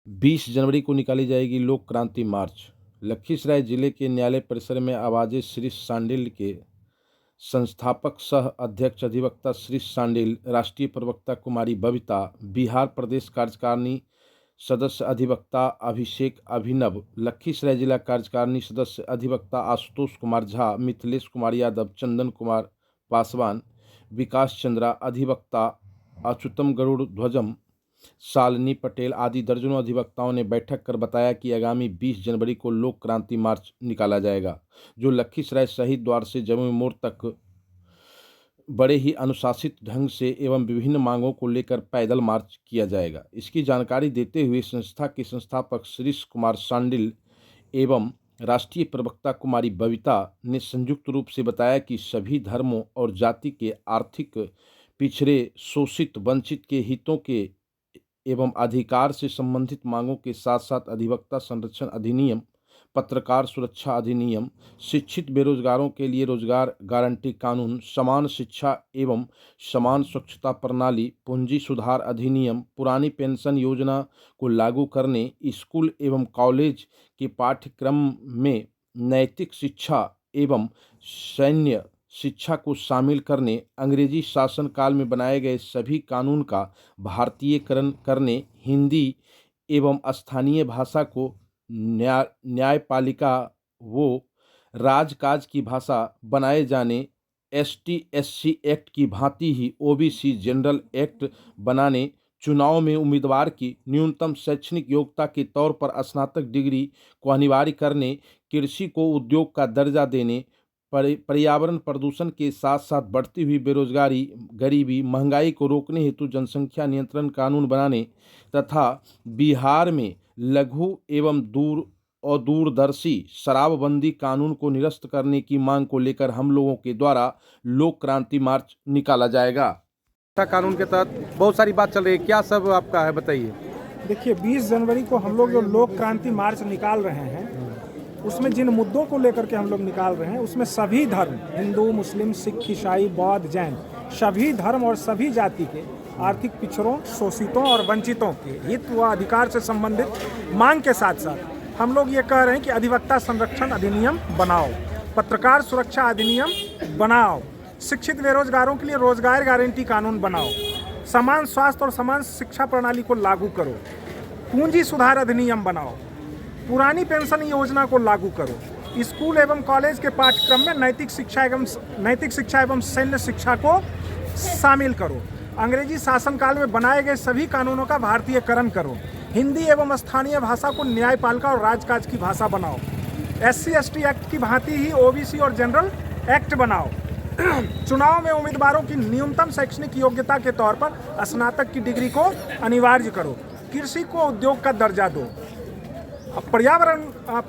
20 जनवरी को निकाली जाएगी लोक क्रांति मार्च। लखीसराय जिले के न्यायालय परिसर में आवाज़े श्री सांडिल के संस्थापक सह अध्यक्ष अधिवक्ता श्री सांडिल, राष्ट्रीय प्रवक्ता कुमारी बबीता, बिहार प्रदेश कार्यकारिणी सदस्य अधिवक्ता अभिषेक अभिनव, लखीसराय जिला कार्यकारिणी सदस्य अधिवक्ता आशुतोष कुमार झा, मिथिलेश कुमार यादव, चंदन कुमार पासवान, विकास चंद्रा अधिवक्ता, अच्युतम गरुड़ ध्वजम, शालिनी पटेल आदि दर्जनों अधिवक्ताओं ने बैठक कर बताया कि आगामी 20 जनवरी को लोक क्रांति मार्च निकाला जाएगा, जो लखीसराय शहीद द्वार से जमुई मोड़ तक बड़े ही अनुशासित ढंग से एवं विभिन्न मांगों को लेकर पैदल मार्च किया जाएगा। इसकी जानकारी देते हुए संस्था के संस्थापक श्री कुमार सांडिल एवं राष्ट्रीय प्रवक्ता कुमारी बबीता ने संयुक्त रूप से बताया कि सभी धर्मों और जाति के आर्थिक पिछड़े, शोषित, वंचित के हितों के एवं अधिकार से संबंधित मांगों के साथ साथ अधिवक्ता संरक्षण अधिनियम, पत्रकार सुरक्षा अधिनियम, शिक्षित बेरोजगारों के लिए रोजगार गारंटी कानून, समान शिक्षा एवं समान स्वच्छता प्रणाली, पूंजी सुधार अधिनियम, पुरानी पेंशन योजना को लागू करने, स्कूल एवं कॉलेज के पाठ्यक्रम में नैतिक शिक्षा एवं सैन्य शिक्षा को शामिल करने, अंग्रेजी शासन काल में बनाए गए सभी कानून का भारतीयकरण करने, हिंदी एवं स्थानीय भाषा को न्यायपालिका व राजकाज की भाषा बनाए जाने, ST/SC एक्ट की भांति ही OBC जनरल एक्ट बनाने, चुनाव में उम्मीदवार की न्यूनतम शैक्षणिक योग्यता के तौर पर स्नातक डिग्री को अनिवार्य करने, कृषि को उद्योग का दर्जा देने, पर्यावरण प्रदूषण के साथ साथ बढ़ती हुई बेरोजगारी, गरीबी, महंगाई को रोकने हेतु जनसंख्या नियंत्रण कानून बनाने तथा बिहार में लघु एवं दूरदर्शी शराबबंदी कानून को निरस्त करने की मांग को लेकर हम लोगों के द्वारा लोक क्रांति मार्च निकाला जाएगा। कानून के तहत बहुत सारी बात चल रही है, क्या सब आपका है बताइए। देखिए, 20 जनवरी को हम लोग जो लोक क्रांति मार्च निकाल रहे हैं, उसमें जिन मुद्दों को लेकर के हम लोग निकाल रहे हैं, उसमें सभी धर्म, हिंदू, मुस्लिम, सिख, ईसाई, बौद्ध, जैन, सभी धर्म और सभी जाति के आर्थिक पिछड़ों, शोषितों और वंचितों के हित व अधिकार से संबंधित मांग के साथ साथ हम लोग ये कह रहे हैं कि अधिवक्ता संरक्षण अधिनियम बनाओ, पत्रकार सुरक्षा अधिनियम बनाओ, शिक्षित बेरोजगारों के लिए रोजगार गारंटी कानून बनाओ, समान स्वास्थ्य और समान शिक्षा प्रणाली को लागू करो, पूंजी सुधार अधिनियम बनाओ, पुरानी पेंशन योजना को लागू करो, स्कूल एवं कॉलेज के पाठ्यक्रम में नैतिक शिक्षा एवं सैन्य शिक्षा को शामिल करो, अंग्रेजी शासनकाल में बनाए गए सभी कानूनों का भारतीयकरण करो, हिंदी एवं स्थानीय भाषा को न्यायपालिका और राजकाज की भाषा बनाओ, SC/ST एक्ट की भांति ही OBC और जनरल एक्ट बनाओ, चुनाव में उम्मीदवारों की न्यूनतम शैक्षणिक योग्यता के तौर पर स्नातक की डिग्री को अनिवार्य करो, कृषि को उद्योग का दर्जा दो, पर्यावरण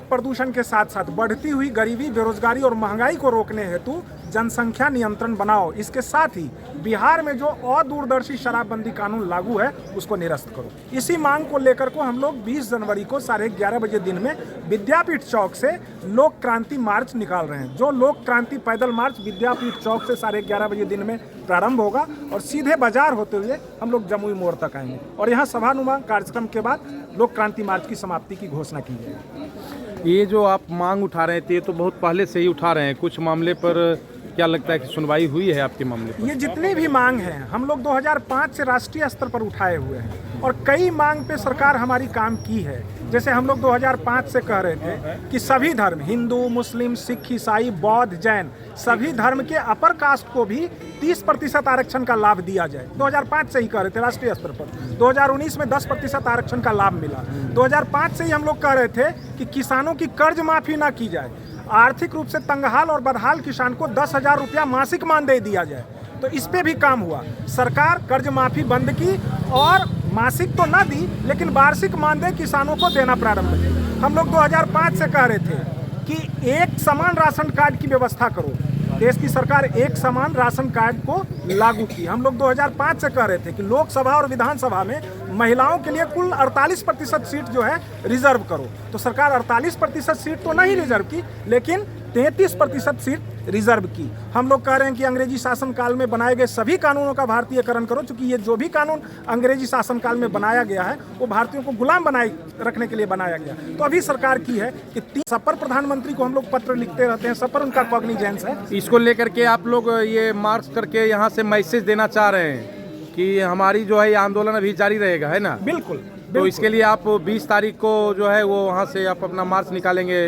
प्रदूषण के साथ साथ बढ़ती हुई गरीबी, बेरोजगारी और महंगाई को रोकने हेतु जनसंख्या नियंत्रण बनाओ। इसके साथ ही बिहार में जो अदूरदर्शी शराबबंदी कानून लागू है उसको निरस्त करो। इसी मांग को लेकर को हम लोग 20 जनवरी को 11:30 बजे दिन में विद्यापीठ चौक से लोक क्रांति मार्च निकाल रहे हैं। जो लोक क्रांति पैदल मार्च विद्यापीठ चौक से 11:30 बजे दिन में प्रारंभ होगा और सीधे बाजार होते हुए हम लोग जमुई मोड़ तक आएंगे और यहाँ सभानुमा कार्यक्रम के बाद लोक क्रांति मार्च की समाप्ति की घोषणा की जाएगी। ये जो आप मांग उठा रहे थे, ये तो बहुत पहले से ही उठा रहे हैं, कुछ मामले पर क्या लगता है कि सुनवाई हुई है आपके मामले पर? ये जितनी भी मांग हैं हम लोग 2005 से राष्ट्रीय स्तर पर उठाए हुए हैं और कई मांग पे सरकार हमारी काम की है। जैसे हम लोग 2005 से कह रहे थे कि सभी धर्म, हिंदू, मुस्लिम, सिख, ईसाई, बौद्ध, जैन, सभी धर्म के अपर कास्ट को भी 30% आरक्षण का लाभ दिया जाए। 2005 से ही कह रहे थे राष्ट्रीय स्तर पर। 2019 में 10% आरक्षण का लाभ मिला। 2005 से ही हम लोग कह रहे थे कि किसानों की कर्ज माफी ना की जाए, आर्थिक रूप से तंगहाल और बदहाल किसान को 10,000 रुपया मासिक मानदेय दिया जाए। तो इस पे भी काम हुआ। सरकार कर्ज माफी बंद की और मासिक तो ना दी लेकिन वार्षिक मानदेय किसानों को देना प्रारंभ की। हम लोग 2005 से कह रहे थे कि एक समान राशन कार्ड की व्यवस्था करो। देश की सरकार एक समान राशन कार्ड को लागू की। हम लोग 2005 से कह रहे थे कि लोकसभा और विधानसभा में महिलाओं के लिए कुल 48% सीट जो है रिजर्व करो। तो सरकार 48% सीट तो नहीं रिजर्व की, लेकिन 33% सीट रिजर्व की। हम लोग कह रहे हैं कि अंग्रेजी शासन काल में बनाए गए सभी कानूनों का भारतीयकरण करो, क्योंकि ये जो भी कानून अंग्रेजी शासन काल में बनाया गया है वो भारतीयों को गुलाम बनाए रखने के लिए बनाया गया। तो अभी सरकार की है कि सपर प्रधानमंत्री को हम लोग पत्र लिखते रहते हैं, सपर उनका कॉग्निजेंस है। इसको लेकर के आप लोग ये मार्च करके यहाँ से मैसेज देना चाह रहे हैं कि हमारी जो है ये आंदोलन अभी जारी रहेगा, है ना? बिल्कुल। तो इसके लिए आप 20 तारीख को जो है वो वहाँ से आप अपना मार्च निकालेंगे?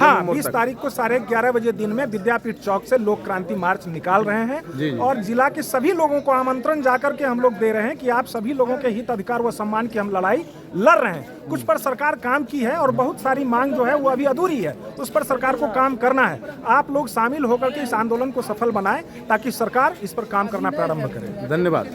हाँ, 20 तारीख को 11:30 बजे दिन में विद्यापीठ चौक से लोक क्रांति मार्च निकाल रहे हैं। जी। और जिला के सभी लोगों को आमंत्रण जाकर के हम लोग दे रहे हैं कि आप सभी लोगों के हित, अधिकार व सम्मान की हम लड़ाई लड़ रहे हैं। कुछ पर सरकार काम की है और बहुत सारी मांग जो है वो अभी अधूरी है, उस पर सरकार को काम करना है। आप लोग शामिल होकर के इस आंदोलन को सफल बनाएं ताकि सरकार इस पर काम करना प्रारंभ करे। धन्यवाद।